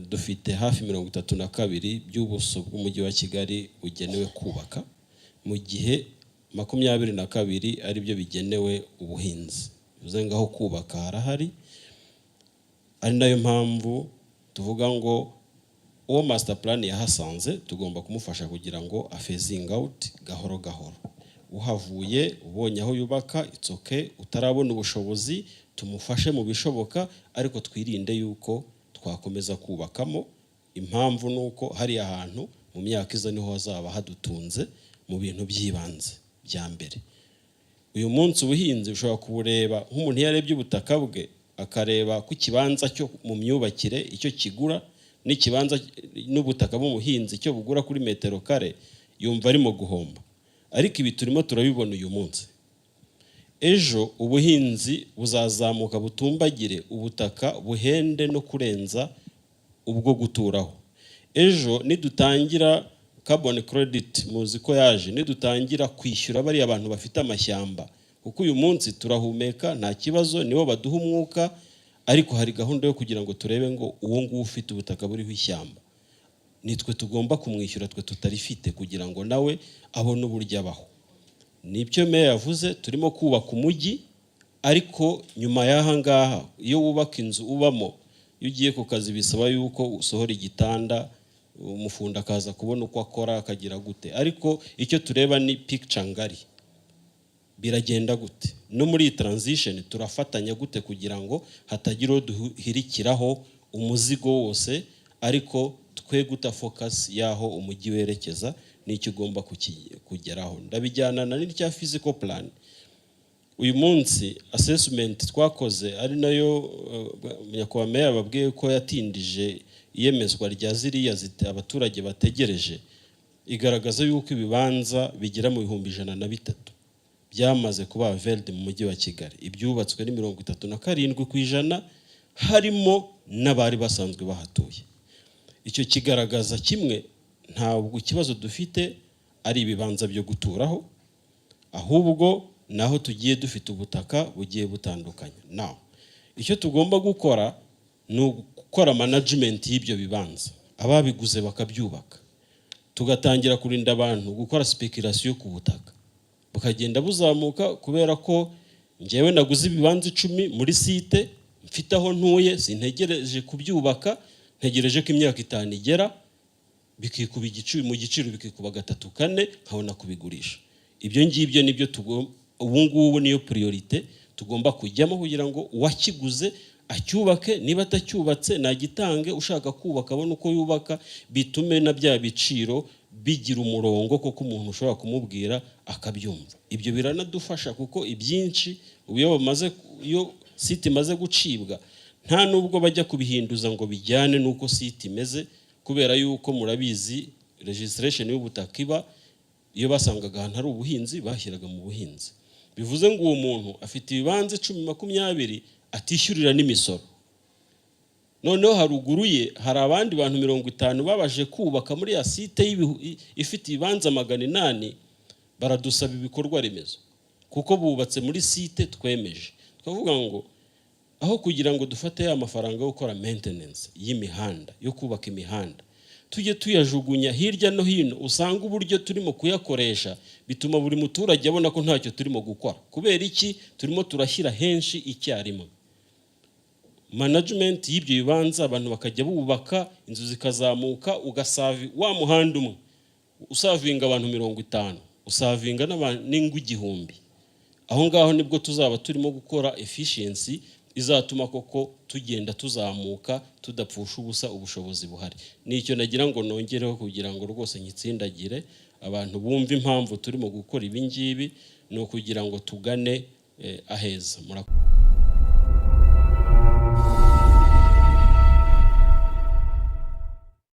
dufite hafi 32 by'ubuso bw'umujyi wa Kigali bugenewe kubaka, mu gihe 22 ari byo bigenewe ubuhinzi. Bivuze ngaho kubaka harahari, ari nayo mpamvu tuvuga ngo uwo master plan yahasanze tugomba kumufasha kugira ngo phasing out gahoro gahoro. Uhavuye ubonye aho yubaka it's okay, utarabona ubushobozi tumufashe mu bishoboka, ariko twirinde yuko twakomeza kubakamo. Impamvu nuko hari ahantu mu myaka iza niho hazaba hadutunze mu bintu by'ibanze bya mbere. Uyu munsi ubuhinzi ushobora kubureba nk'umuntu yarebye ubutaka bwe akareba ku kibanza cyo mu myubakire icyo kigura n'ikibanza n'ubutaka bw'umuhinzi cyo bugura kuri metero kare, yumva arimo guhomba. Ariko ibi turimo turabibona uyu munsi. Ejo ubuhinzi buzazamuka butumbagire, ubutaka buhende no kurenza ubwo guturaho. Ejo nidutangira carbon credit, muzi ko yaje, nidutangira kwishyura bari abantu bafite amashyamba, kuko uyu munsi turahumeka nta kibazo, nibo baduha umwuka, ariko hari gahunda yo kugira ngo turebe ngo uwo nguwo ufite ubutaka buriho ishyamba nitwe tugomba kumwishyura, twe tutarifite, kugira ngo nawe abone uburyo abaho. Nibyo meya yavuze, turimo kubaka umujyi, ariko nyuma y'aha ngaha iyo wubaka inzu ubamo, iyo ugiye ku kazi bisaba yuko usohora igitanda, umufunda akaza kubona uko akora akagira gute, ariko icyo tureba ni picture ngari, biragenda gute no muri transition turafatanya gute kugira ngo hatagira duhirikiraho umuzigo wose, ariko twe guta focus yaho umujyi werekeza n'icyo ugomba kugeraho. Ndabijyana na n'icya physical plan. Uyu munsi assessment twakoze ari nayo nyakubahwa meya babwiye ko yatindije iyemezwa rya ziriya abaturage bategereje, igaragaza yuko ibibanza bigera mu 1,103 byamaze kuba availed mu mujyi wa Kigali. Ibyubatswe ni 37%, harimo n'abari basanzwe bahatuye. Icyo kigaragaza kimwe, ntabwo ikibazo dufite ari ibibanza byo guturaho, ahubwo naho tugiye dufite ubutaka bugiye butandukanye. Now icyo tugomba gukora ni gukora management y'ibyo bibanza, ababiguze bakabyubaka, tugatangira kurinda abantu gukora speculation ku butaka, bukagenda buzamuka, kubera ko ngewe naguze ibibanza 10 muri site mfite aho ntuye, sintegereje kubyubaka, ntegereje ko imyaka 5 igera bikikuba igiciro, mu giciro bikikuba 3-4 nkabona kubigurisha. Ibyo ngibyo nibyo ubu ngubu niyo priorite tugomba kujyamo, kugira ngo uwakiguze acyubake, niba atacyubatse nagitange, ushaka kubaka abone uko yubaka, bitume na bya biciro bigira umurongo koko umuntu ushobora kumubwira akabyumva. Ibyo biranadufasha kuko ibyinshi iyo site imaze gucibwa nta nubwo bajya kubihinduza ngo bijyane nuko site imeze, kubera yuko murabizi registration y'ubutaka iba iyo basangaga ahantu hari ubuhinzi bashyiraga mu buhinzi. Bivuze ngo uwo muntu afite ibibanza 10-20 atishyurira n'imisoro. Noneho haruguru ye hari abandi bantu 50 babaje kubaka muri ya site ifite ibibanza 800, baradusaba ibikorwa remezo kuko bubatse muri site twemeje. Twavuga ngo aho kugira ngo dufate ya mafaranga yo gukora maintenance y'imihanda, yo kubaka imihanda, tujye tuyajugunya hirya no hino, usanga uburyo turimo kuyakoresha bituma buri muturage abona ko ntacyo turimo gukora. Kubera iki? Turimo turashyira henshi icyarimwe. Management y'ibyo bibanza, abantu bakajya bubaka, inzu zikazamuka, ugasavi wa muhanda umwe usavinga abantu 50, usavinga n'ingu 1000. Aho ngaho nibwo tuzaba turimo gukora efficiency izatuma koko tugenda tuzamuka, tudapfusha ubusa ubushobozi buhari. Nicyo nagira ngo nongereho kugira ngo rwose nyitsindagire abantu bumva impamvu turimo gukora ibi ngibi, no kugira ngo tugane aheza.